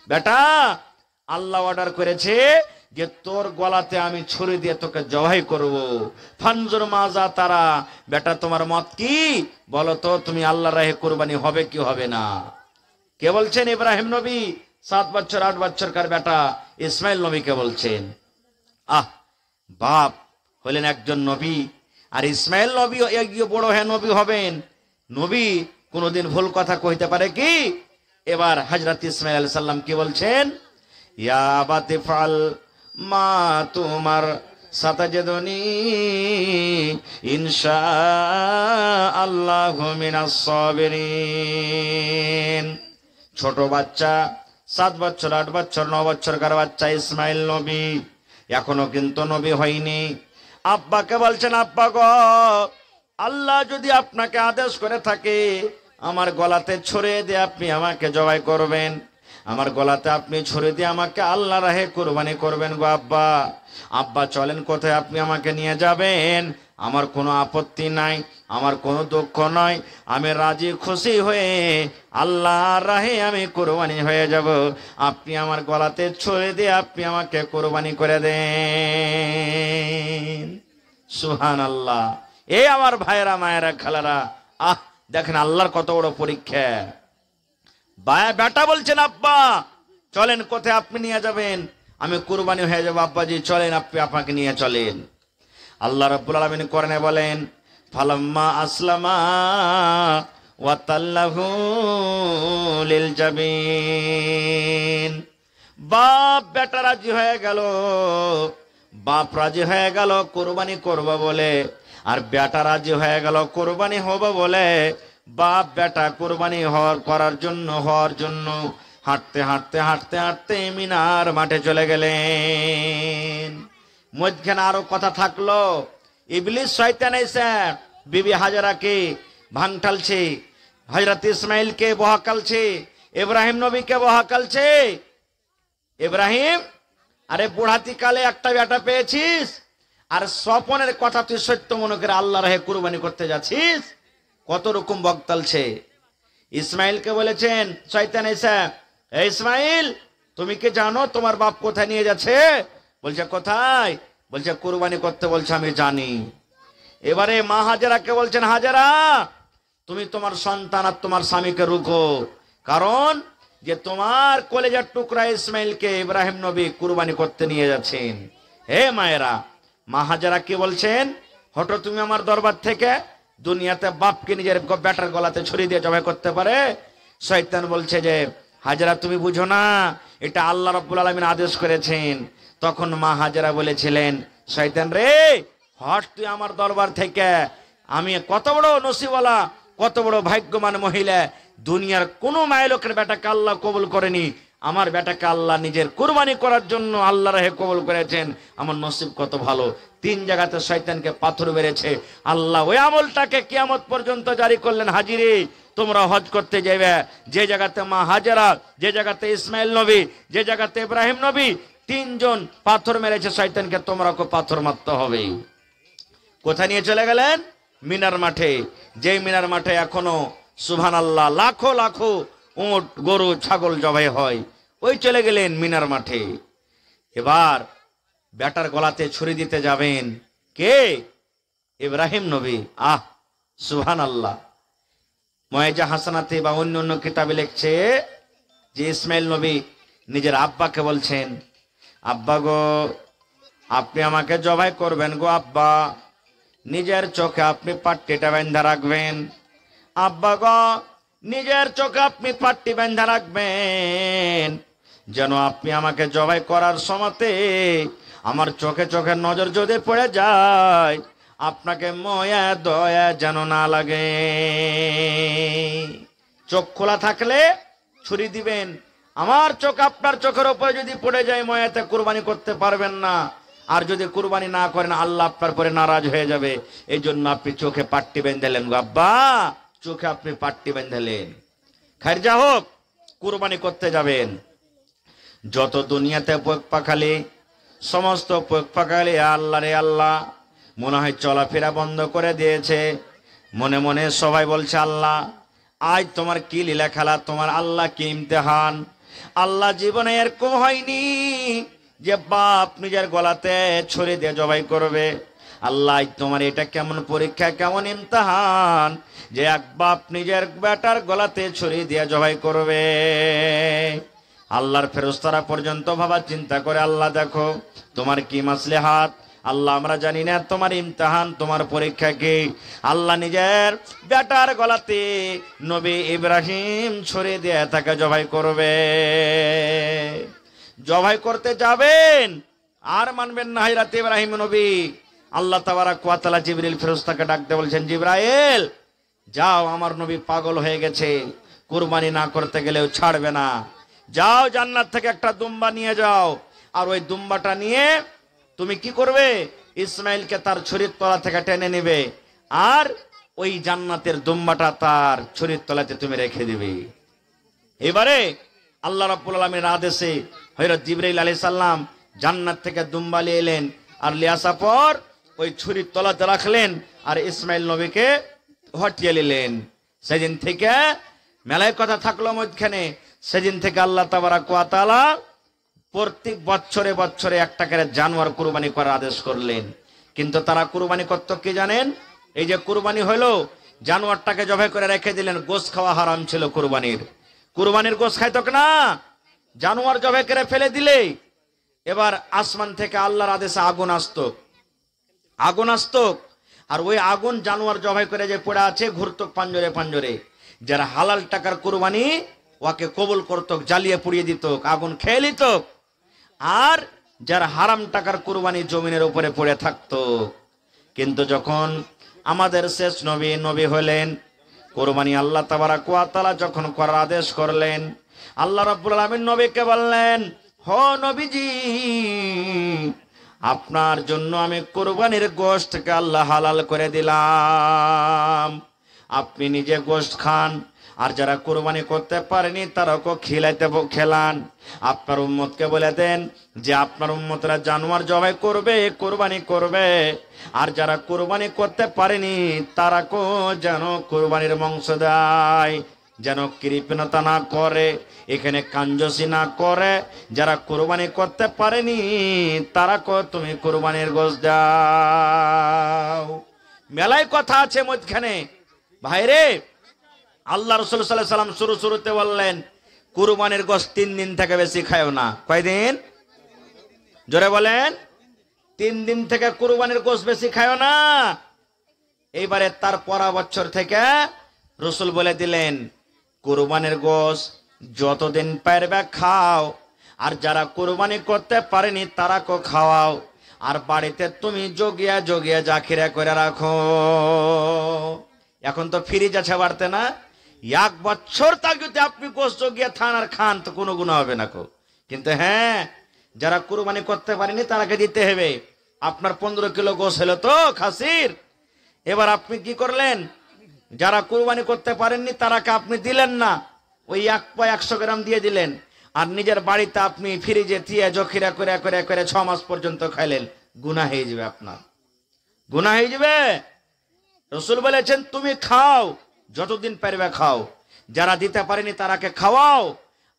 বেটা, আল্লাহ অর্ডার করেছে যে তোর গলাতে আমি ছুরি দিয়ে তোকে জবাই করব। ফানজুর মাযা তারা, বেটা তোমার মত কি? বলো তো, তুমি আল্লাহর রাহে কোরবানি হবে কি হবে না? কে বলছেন? ইব্রাহিম নবী 7 বছর 8 বছরকার বেটা ইসমাইল নবীকে বলছেন। বাপ হলেন একজন নবী, আর ইসমাইল নবী এগিয়ে বড় হয়ে নবী হবেন। নবী কোনদিন ভুল কথা কইতে পারে কি? এবার হযরত ইসমাইল আলাইহিস সালাম কি বলছেন? ইয়া আবাতি ফাল মা তুমার সাতাজিদুনি ইনশাআল্লাহু মিনাস সাবিরিন। ছোট বাচ্চা, 7 বছর 8 বছর 9 বছরকার বাচ্চা ইসমাইল নবী, এখনো কিন্তু নবী হয়নি। আব্বাকে বলছেন, আব্বা গো, আল্লাহ যদি আপনাকে আদেশ করে থাকে আমার গলাতে ছুরি দিয়ে আপনি আমাকে জবাই করবেন, আমার গলাতে আপনি ছুরি দিয়ে আমাকে আল্লাহ রাহে কোরবানি করবেন গো আব্বা। আব্বা চলেন, কোথায় আপনি আমাকে নিয়ে যাবেন? আমার কোনো আপত্তি নাই, আমার কোনো দুঃখ নয়, আমি রাজি খুশি হয়ে আল্লাহর রাহে আমি কোরবানি হয়ে যাব। আপনি আমার গলাতে ছুরি দিয়ে আপনি আমাকে কোরবানি করে দেন। সুবহানাল্লাহ। এই আমার ভাইরা, মায়েরা, খালারা, দেখেন আল্লাহর কত বড় পরীক্ষা। বেটা বলছেন, আব্বা চলেন, কোথায় আপনি নিয়ে যাবেন? আমি কুরবানি হয়ে যাবো আব্বাজি, চলেন, আপনি আপনাকে নিয়ে চলেন। আল্লাহ রাব্বুল আলামিন কোরআনে বলেন, ফালাম্মা আসলামা ওয়া তাল্লাহু লিল জাবিন। বাপ বেটা রাজি হয়ে গেল, বাপ রাজি হয়ে গেল কুরবানি করব বলে, আর বেটা রাজি হয়ে গেল কুরবানি হবে বলে। বাপ বেটা কুরবানি করার জন্য হাঁটতে হাঁটতে হাঁটতে হাঁটতে মিনার মাঠে চলে গেলেন। মধ্যখানে আরো কথা থাকলো। ইবলিস শয়তান এসে বিবি হাজারাকে ভাঙটালছে, হযরত ইসমাইলকে বহাকালছে, ইব্রাহিম নবীকে বহাকালছে। ইব্রাহিম, আরে বুড়াতি কালে একটা বেটা পেয়েছিস, আর স্বপনের কথা তুই সত্য মনে করে আল্লাহ রাহে কুরবানি করতে যাচ্ছিস? কত রকম বকতালছে। ইসমাইলকে বলেছেন শয়তান এসে, ইসমাইল, তুমি কি জানো তোমার বাপ কোথায় নিয়ে যাচ্ছে? বলছে কোথায়? বলছে কুরবানি করতে বলছে। আমি জানি। এবারে মা হাজেরাকে বলছেন, হাজেরা তুমি তোমার সন্তান আর তোমার স্বামীকে রুখো, কারণ যে তোমার কলেজার টুকরা ইসমাইলকে ইব্রাহিম নবী কুরবানি করতে নিয়ে যাচ্ছেন। হে মায়েরা, মা হাজেরা কি বলছেন, হঠাৎ তুমি আমার দরবার থেকে। দুনিয়াতে বাপকে নিজের বেটার গলাতে ছুরি দিয়ে জবাই করতে পারে? শয়তান বলছে যে হাজেরা তুমি বুঝো না, এটা আল্লাহ রাব্বুল আলামিন আদেশ করেছেন। তখন মা হাজেরা বলেছিলেন, শয়তান রে, হট তুই আমার দরবার থেকে। আমি কত বড় নসিবওয়ালা, কত বড় ভাগ্যবান মহিলা, দুনিয়ার কোনো মায়ের লোকের বেটাকে আল্লাহ কবুল করেনি, আমার বেটাকে আল্লাহ নিজের কুরবানি করার জন্য আল্লাহ রাহে কবুল করেছেন। আমার নসিব কত ভালো। 3 জায়গাতে শয়তানকে পাথর মেরেছে। আল্লাহ ওই আমলটাকে কিয়ামত পর্যন্ত জারি করলেন, হাজিরে তোমরা হজ করতে যাবে, যে জায়গাতে মা হাজেরা, যে জায়গাতে ইসমাইল নবী, যে জায়গাতে ইব্রাহিম নবী, 3 জন পাথর মেরেছে শয়তানকে, তোমরাকে পাথর মারতে হবে। কোথায় নিয়ে চলে গেলেন? মিনার মাঠে। যেই মিনার মাঠে এখনো সুবহানাল্লাহ লাখো লাখো উট, গরু, ছাগল জবাই হয়, ওই চলে গেলেন মিনার মাঠে। এবার বেটার গলাতে ছুরি দিতে যাবেন কে? ইব্রাহিম নবী। আহ সুবহানাল্লাহ। মুয়াজ্জা হাসানাতে বা অন্য অন্য কিতাবে লিখছে যে ইসমাইল নবী নিজের আব্বাকে বলছেন, আব্বা গো, আপনি আমাকে জবাই করবেন গো আব্বা, নিজের চোখে আপনি পাট্টিটা বাঁধা রাখবেন। আব্বা গো, নিজের চোখে আপনি পাট্টি বাঁধা রাখবেন, যেন আপনি আমাকে জবাই করার সময়তে আমার চোখে চোখে নজর যদি পড়ে যায়, আপনাকে ময়া দয়া যেন না লাগে। চোখ খোলা থাকলে ছুরি দিবেন, আমার চোখ আপনার চোখের উপরে যদি পড়ে যায়, ময়াতে কুরবানি করতে পারবেন না। আর যদি কুরবানি না করেন, আল্লাহ আপনার পরে নারাজ হয়ে যাবে। এই জন্য আপনি চোখে পাট্টি বেঁধেলেন গো আব্বা, চোখে আপনি পাট্টি বেঁধেলেন। খাইর যা হোক, কুরবানি করতে যাবেন। যত দুনিয়াতে পোক পাখালি, সমস্ত পোক পাখালি আল্লাহ রে আল্লাহ মনে হয় চলাফেরা বন্ধ করে দিয়েছে। মনে মনে সবাই বলছে, আল্লাহ আজ তোমার কি লীলা খেলা, তোমার আল্লাহ কি ইমতিহান। আল্লাহ জীবনে এরকম হয়নি যে বাপ নিজের গলাতে ছুরি দিয়ে জবাই করবে। আল্লাহ তোমার এটা কেমন পরীক্ষা, কেমন ইমতিহান যে এক বাপ নিজের বেটার গলাতে ছুরি দিয়ে জবাই করবে। আল্লাহর ফেরেশতারা পর্যন্ত ভাবা চিন্তা করে, আল্লাহ দেখো তোমার কি মাসলেহাত, আল্লাহ আমরা জানি না তোমার ইমতিহান, তোমার পরীক্ষা কি। আল্লাহ নিজের বেটার গলাতে নবী ইব্রাহিম ছুরি দিয়ে তাকে জবাই করবে। জবাই করতে যাবেন, আর মানবেন না হযরত ইব্রাহিম নবী। আল্লাহ তাবারক ওয়া তাআলা জিবরিল ফেরেশতাকে ডাকতে বলছেন, জিবরাইল যাও, আমার নবী পাগল হয়ে গেছে, কুরবানি না করতে গেলেও ছাড়বে না। যাও জান্নাত থেকে একটা দুম্বা নিয়ে যাও, আর ওই দুম্বাটা নিয়ে তুমি কি করবে? ইসমাইলকে তার ছুরির তলা থেকে টেনে নেবে, আর ওই জান্নাতের দুম্বাটা তার ছুরির তলাতে তুমি রেখে দিবে। এবারে আল্লাহ রাব্বুল আলামিনের আদেশে হযরত জিবরাইল আলাইহিস সালাম জান্নাত থেকে দুম্বা নিয়ে এলেন, আর নিয়ে আসার পর ওই ছুরির তলাতে রাখলেন, আর ইসমাইল নবীকে হটিয়ে নিলেন। সেদিন থেকে মেলায় কথা থাকলো মধ্যখানে, সেদিন থেকে আল্লাহ তাবারক ওয়া তাআলা প্রত্যেক বছরে বছরে একটা করে জানোয়ার কুরবানি করার আদেশ করলেন। কিন্তু তারা কুরবানি করত কি জানেন? এই যে কুরবানি হলো, জানোয়ারটাকে জবাই করে রেখে দিলেন। গোশত খাওয়া হারাম ছিল কুরবানির গোশত খাইতো না, জানোয়ার জবাই করে ফেলে দিলে এবার আসমান থেকে আল্লাহর আদেশে আগুন আসতো, আর ওই আগুন জানোয়ার জবাই করে যে পড়ে আছে ঘুরতো পাঞ্জরে পাঞ্জরে। যারা হালাল টাকার কুরবানি ওকে কবুল করত, জ্বালিয়ে পুড়িয়ে দিত, আগুন খেয়ে নিত। আর যারা হারাম টাকার কুরবানি জমিনের উপরে পড়ে থাকতো। কিন্তু যখন আমাদের শেষ নবী হলেন, কুরবানি আল্লাহ তাবারক ওয়া তাআলা যখন করার আদেশ করলেন, আল্লাহ রাব্বুল আলামিন নবীকে বললেন, হো নবীজি, আপনার জন্য আমি কুরবানির গোশতকে আল্লাহ হালাল করে দিলাম। আপনি নিজে গোশত খান, আর যারা কুরবানি করতে পারেনি তারাকে খেলান। আপনার উম্মতকে বলে দেন যে আপনার উম্মতরা জানোয়ার জবাই করবে, কুরবানি করবে, আর যারা কুরবানি করতে পারেনি তারাকেও যেন কুরবানির মাংস দেয়, যেন কৃপণতা না করে, এখানে কাঞ্জসি না করে। যারা কুরবানি করতে পারেনি তারাকেও তুমি কুরবানির গোশত দাও। মেলায় কথা আছে মধ্যখানে। ভাইরে, আল্লাহ রাসূল সাল্লাল্লাহু আলাইহি সাল্লাম শুরুতে বললেন কুরবানির গোশত 3 দিন থেকে বেশি খায়ও না। কয়দিন? জোরে বলেন। 3 দিন থেকে কুরবানির গোশত বেশি খায়ও না। এইবারে তার পরা বছর থেকে রাসূল বলে দিলেন কুরবানির গোশত যতদিন পারবে খাও, আর যারা কুরবানি করতে পারেনি তারাকে খাওয়াও, আর বাড়িতে তুমি জগিয়া জগিয়া জাখিরা করে রাখো। এখন তো ফ্রিজ আছে বাড়তে না, 1 বছর তাক যদি আপনি গোশত জগিয়া থান আর খান তো কোনো গুনাহ হবে না। কিন্তু হ্যাঁ, যারা কুরবানি করতে পারেনি তারাকে দিতে হবে। আপনার 15 কিলো গোশত হলো তো খাসির, এবার আপনি কি করলেন? যারা কুরবানি করতে পারেননি তারাকে আপনি দিলেন না, ওই 100 গ্রাম দিয়ে দিলেন, আর নিজের বাড়িতে আপনি ফ্রিজে দিয়ে জখিরা করে করে করে 6 মাস পর্যন্ত খাইলেন। গুনাহ হয়ে যাবে, আপনার গুনাহ হয়ে যাবে। রাসূল বলেছেন তুমি খাও, যতদিন পারবে খাও, যারা দিতে পারেনি তারাকে খাওয়াও,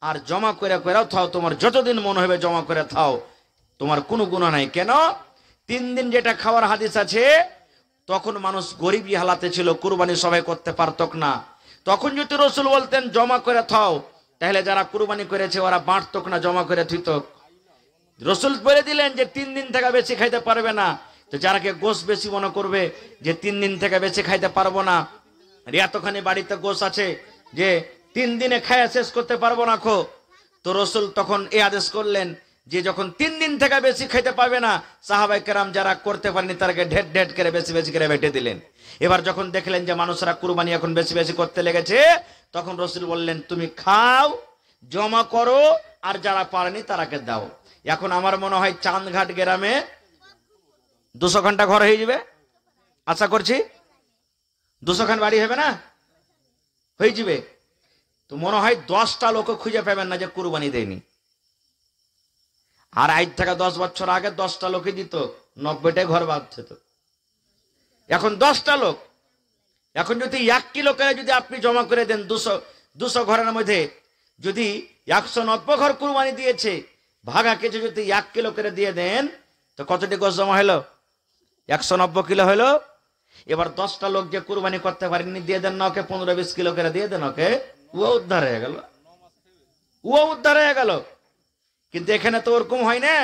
আর জমা করে করে থাও, তোমার যতদিন মনে হবে জমা করে থাও, তোমার কোনো গুনাহ নাই। কেন? 3 দিন যেটা খাওয়ার হাদিস আছে, তখন মানুষ গরিবী হালাতে ছিল, কুরবানি সবাই করতে পারত না। তখন যদি রাসূল বলতেন জমা করে থাও, তাহলে যারা কুরবানি করেছে ওরা বাঁটত না, জমা করে থুইত। রাসূল বলে দিলেন যে 3 দিন থেকে বেশি খাইতে পারবে না। তো যারাকে গোশত বেশি মনে করবে যে 3 দিন থেকে বেশি খাইতে পারবো না, এতখানি বাড়িতে গোশত আছে যে 3 দিনে খায়া শেষ করতে পারবো না খো, তো রাসূল তখন এই আদেশ করলেন যে যখন 3 দিন থেকে বেশি খাইতে পারবে না, সাহাবায়ে কেরাম যারা করতে পারেনি তাদেরকে ঢেট ঢেট করে বেশি বেশি করে বেটে দিলেন। এবার যখন দেখলেন যে মানুষরা কুরবানি এখন বেশি বেশি করতে লেগেছে, তখন রাসূল বললেন তুমি খাও, জমা করো, আর যারা পারেনি তারাকে দাও। এখন আমার মনে হয় চাঁদঘাট গ্রামে 200 ঘন্টা ঘর হয়ে যাবে, আশা করছি 200 খান বাড়ি হবে না, হয়ে যাবে। তো মনে হয় 10টা লোক খুঁজে পাবেন না যে কুরবানি দেয়নি। আর আজ থেকে 10 বছর আগে 10টা লোকই দিত, 90টাই ঘর বাঁধছে। তো এখন 10টা লোক, এখন যদি 1 কিলো করে যদি আপনি জমা করে দেন, 200 ঘরের মধ্যে যদি 190 ঘর কুরবানি দিয়েছে, ভাগা কিছু যদি 1 কিলো করে দিয়ে দেন, তো কতটি গোশত জমা হলো? 190 কিলো হলো। এবার 10টা লোক যে কুরবানি করতে পারেনি দিয়ে দেন না, ওকে 15-20 কিলো করে দিয়ে দেন, ওকে ও উদ্ধার হয়ে গেল, ও উদ্ধার হয়ে গেল। কিন্তু এখানে তো ওরকম হয় না,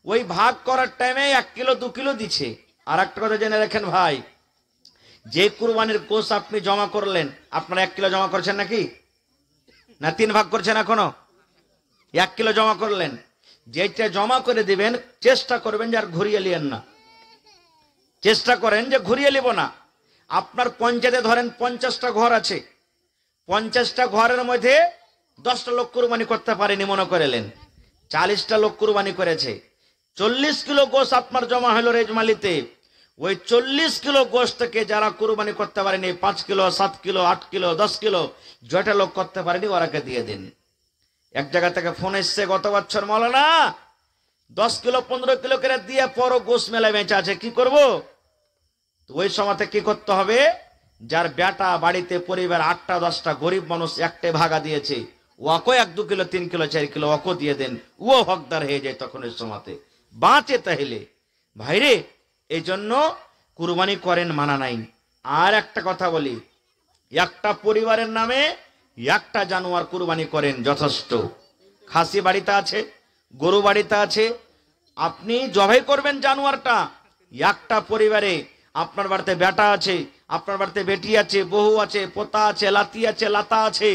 ওই ভাগ করার টাইমে 1 কিলো 2 কিলো দিচ্ছে। আর একটা কথা জেনে রাখেন ভাই, যে কুরবানির গোশত আপনি জমা করলেন, আপনারা 1 কিলো জমা করছেন নাকি না 3 ভাগ করছেন? এখনো 1 কিলো জমা করলেন, যেটা জমা করে দিবেন চেষ্টা করবেন যে আর ঘুরিয়ে লিয়েন না, চেষ্টা করেন যে ঘুরিয়ে লিব না। আপনার পঞ্চায়েতে ধরেন 50টা ঘর আছে, 50টা ঘরের মধ্যে 10টা লোক কুরবানি করতে পারেনি মনে করেলেন, 40টা লোক কুরবানি করেছে, 40 কিলো গোশত আপনার জমা হলো রেজমালিতে। ওই 40 কিলো গোশত থেকে যারা কুরবানি করতে পারেনি, 5 কিলো 7 কিলো 8 কিলো 10 কিলো যেটা লোক করতে পারেনি ওরাকে দিয়ে দিন। এক জায়গা থেকে ফোন এসছে গত বছর, মৌলানা 10 কিলো 15 কিলো করে দিয়ে পরও গোশত মেলায় বেঁচে আছে, কি করব? তো ওই সময়তে কি করতে হবে, যার বেটা বাড়িতে পরিবার 8টা 10টা গরিব মানুষ একটাই ভাগা দিয়েছে, ওকে 1-2 কিলো 3 কিলো 4 কিলো ওকে দিয়ে দেন, ও হকদার হয়ে যায় তখন ওই সময়তে, বাঁচে তাহলে। ভাইরে, এই জন্য কুরবানি করেন মানা নাই। আর একটা কথা বলি, একটা পরিবারের নামে একটা জানোয়ার কুরবানি করেন যথেষ্ট। খাসি বাড়িতে আছে, গরু বাড়িতে আছে, আপনি জবাই করবেন জানোয়ারটা। একটা পরিবারে আপনার বাড়িতে বেটা আছে, আপনার বাড়িতে বেটি আছে, বহু আছে, পোতা আছে, লাতি আছে, লাতা আছে,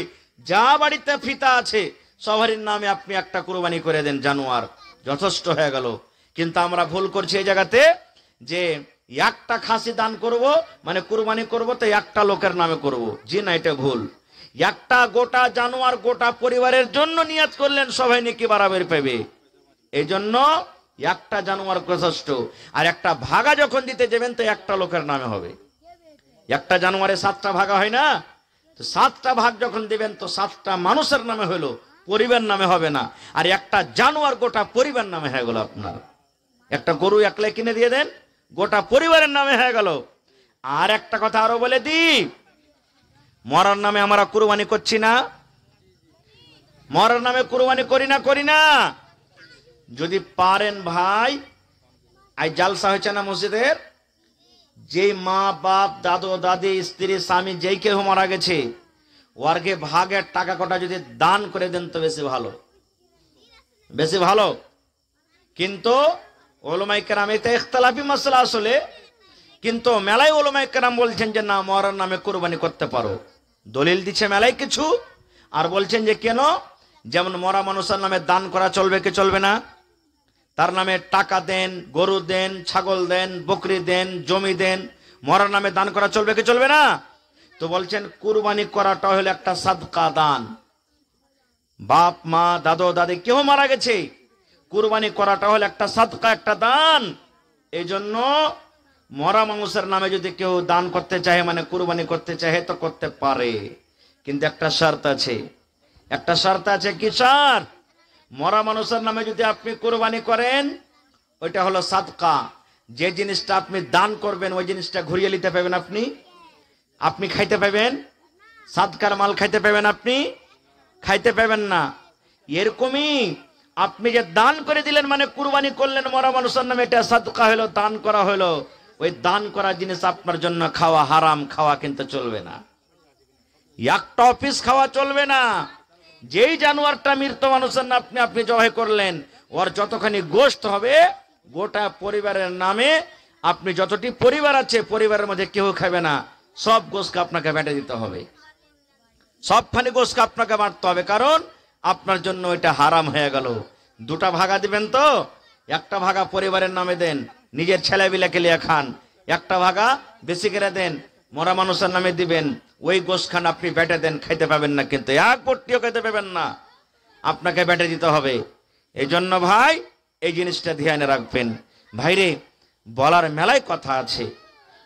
যা বাড়িতে ফিতা আছে সবারই নামে আপনি একটা কুরবানি করে দেন জানোয়ার, যথেষ্ট হয়ে গেল। কিন্তু আমরা ভুল করছি এই জায়গাতে যে একটা খাসি দান করব মানে কুরবানি করব তো একটা লোকের নামে করব, জি না, এটা ভুল। একটা গোটা জানোয়ার গোটা পরিবারের জন্য নিয়ত করলেন, সবাই নাকি বরাবর পাবে, এই জন্য একটা জানোয়ার যথেষ্ট। আর একটা ভাগা যখন দিতে যাবেন তো একটা লোকের নামে হবে। একটা জানোয়ারে 7টা ভাগা হয় না, তো 7টা ভাগ যখন দিবেন তো 7টা মানুষের নামে হলো, পরিবার নামে হবে না। আর একটা জানোয়ার গোটা পরিবার নামে হয়ে গেল আপনার। একটা গরু একলা কিনে দিয়ে দেন, গোটা পরিবারের নামে হয়ে গেল। আর একটা কথা আরো বলে দিই, মরার নামে আমরা কুরবানি করছি না, মরার নামে কুরবানি করি না। যদি পারেন ভাই, আজ জালসা হয়েছে না মসজিদের, যে মা বাপ দাদু দাদি স্ত্রী স্বামী যেই কেউ মারা গেছে ওরকে ভাগের টাকা কটা যদি দান করে দেন তো বেশি ভালো, বেশি ভালো। কিন্তু ওলামায়ে কেরাম এটা ইখতিলাফি মাসলা আসলে, কিন্তু মেলায় ওলামায়ে কেরাম বলছেন যে না, মরার নামে কুরবানি করতে পারো। দলিল দিচ্ছে মেলায় কিছু, আর বলছেন যে কেন, যেমন মরা মানুষের নামে দান করা চলবে কি চলবে না? তার নামে টাকা দেন, গরু দেন, ছাগল দেন, বকরি দেন, জমি দেন, মরার নামে দান করা চলবে কি চলবে না? তো বলছেন কুরবানি করাটা হলো একটা সাদকা দান। বাপ মা দাদু দাদি কেউ মারা গেছে, কুরবানি করাটা হলো একটা সাদকা, একটা দান। এই জন্য মরা মানুষের নামে যদি কেউ দান করতে চায়, মানে কুরবানি করতে চায়, তো করতে পারে, কিন্তু একটা শর্ত আছে। একটা শর্ত আছে, কি শর্ত? মরা মানুষের নামে যদি আপনি কুরবানি করেন, ওইটা হলো সাদকা। যে জিনিসটা আপনি দান করবেন ওই জিনিসটা ঘুরিয়ে নিতে পাবেন আপনি, আপনি খাইতে পাবেন। সাদকার মাল খাইতে পাবেন আপনি, খাইতে পাবেন না। এরকমই আপনি যে দান করে দিলেন, মানে কুরবানি করলেন মরা মানুষের নামে, এটা সাদকা হলো, দান করা হলো। ওই দান করা জিনিস আপনার জন্য খাওয়া হারাম, খাওয়া কিন্তু চলবে না, একটা পিস খাওয়া চলবে না। যেই জানোয়ারটা মৃত মানুষের না আপনি জবাই করলেন, ওর যতখানি গোশত হবে গোটা পরিবারের নামে, আপনি যতটি পরিবার আছে পরিবারের মধ্যে কেউ খাবে না, সব গোশত আপনাকে বেটে দিতে হবে, সবখানি গোশত আপনাকে বাঁটতে হবে, কারণ আপনার জন্য এটা হারাম হয়ে গেল। দুটা ভাগা দিবেন তো, একটা ভাগা পরিবারের নামে দেন, নিজের ছেলেবিলাকে লিয়ে খান, একটা ভাগা বেশি করে দেন, মরা মানুষের নামে দিবেন। ওই গোশত খান আপনি বেটে দেন, খাইতে পাবেন না, কিন্তু এক পট্টিও খাইতে পাবেন না, আপনাকে বেটে দিতে হবে। এই জন্য ভাই এই জিনিসটা ধ্যানে রাখবেন। ভাইরে, বলার মেলায় কথা আছে,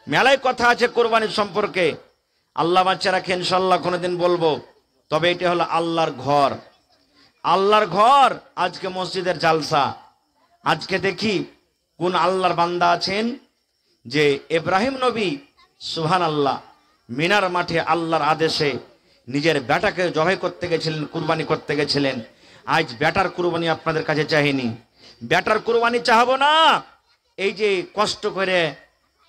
মেলায় কথা আছে কোরবানির সম্পর্কে। আল্লাহ বাচ্চা রাখেন, ইনশাল্লাহ কোনোদিন বলবো। তবে এটা হলো আল্লাহর ঘর, আল্লাহর ঘর। আজকে মসজিদের জালসা, আজকে দেখি কোন আল্লাহর বান্দা আছেন যে ইব্রাহিম নবী সুবহানাল্লাহ মিনার মাঠে আল্লাহর আদেশে নিজের বেটাকে জবাই করতে গেছিলেন, কুরবানি করতে গেছিলেন। আজ বেটার কুরবানি আপনাদের কাছে চাইনি, বেটার কুরবানি চাহাবো না। এই যে কষ্ট করে,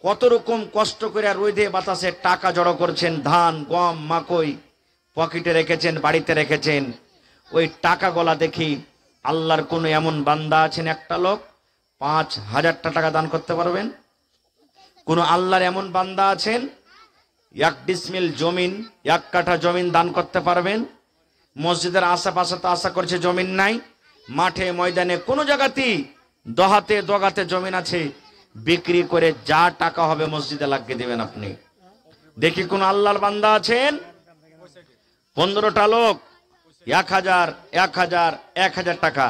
কত রকম কষ্ট করে রোদে বাতাসে টাকা জড়ো করছেন, ধান গম মাকই পকেটে রেখেছেন, বাড়িতে রেখেছেন, ওই টাকা গলা দেখি আল্লাহর কোন এমন বান্দা আছেন একটা লোক 5,000 টাকা দান করতে পারবেন? কোন আল্লাহর এমন বান্দা আছেন 1 ডিসমিল জমিন, 1 কাঠা জমিন দান করতে পারবেন? মসজিদের আশেপাশে তো আশা করছে জমিন নাই, মাঠে ময়দানে কোনো জায়গাতেই দহাতে দগাতে জমিন আছে, বিক্রি করে যা টাকা হবে মসজিদে লাগিয়ে দেবেন আপনি। দেখি কোন আল্লাহর বান্দা আছেন 15টা লোক 1,000 টাকা